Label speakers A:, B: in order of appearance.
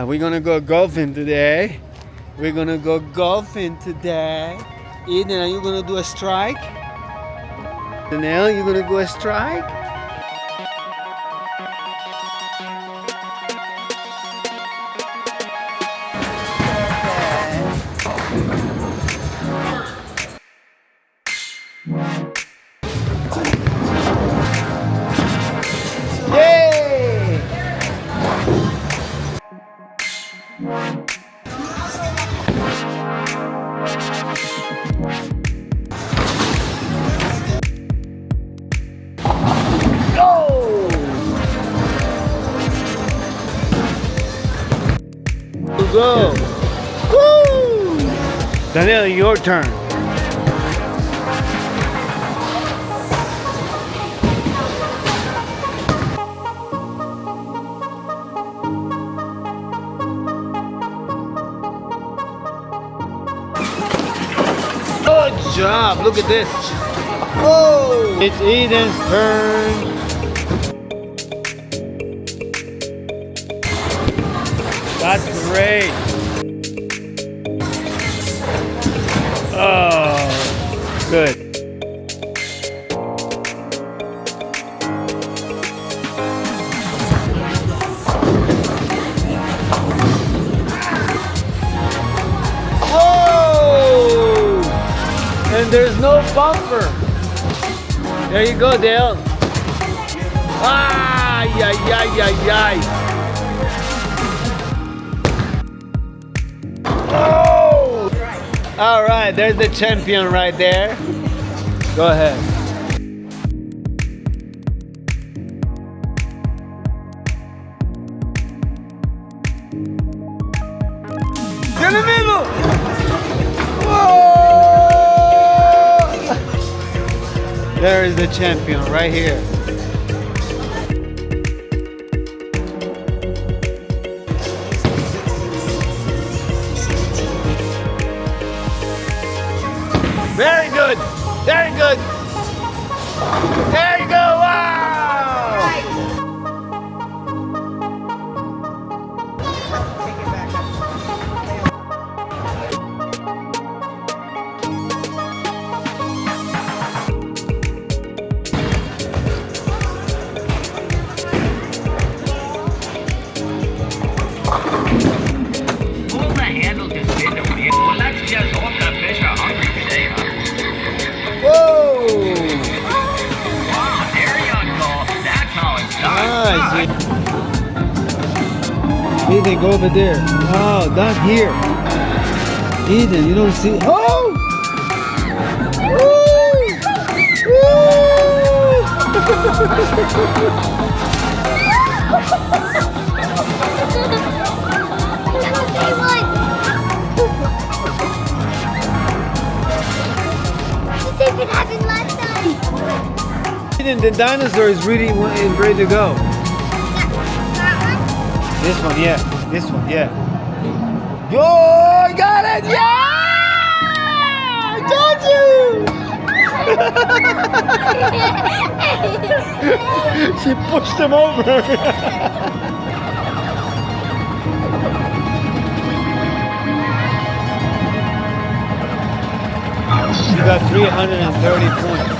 A: We're gonna go golfing today. We're gonna go golfing today. Eden, are you gonna do a strike? Danielle, you gonna do a strike? Yay! Go! Woo! Danielle, your turn. Good job! Look at this. Oh! It's Eden's turn. That's great. Oh, good. Whoa! And there's no bumper. There you go, Dale. Ah, yay, yay, yay, yay. Oh! All right, there's the champion right there. Go ahead. In the middle! Whoa! There is the champion right here. Very good. Very good. There you go. Wow.
B: Pull the handle to spin the wheel. Well, that's just all the fish are hungry today, huh?
A: Whoa!
B: Wow, there you go. That's how it's done.
A: Nice. Eden, go over there. Oh, not here. Eden, you don't see. Oh!
C: It happened last time.
A: Eden, the dinosaur is ready to go. This one, yeah. This one, yeah. Yo, I got it! Yeah! I told you! She pushed him over. She got 330 points.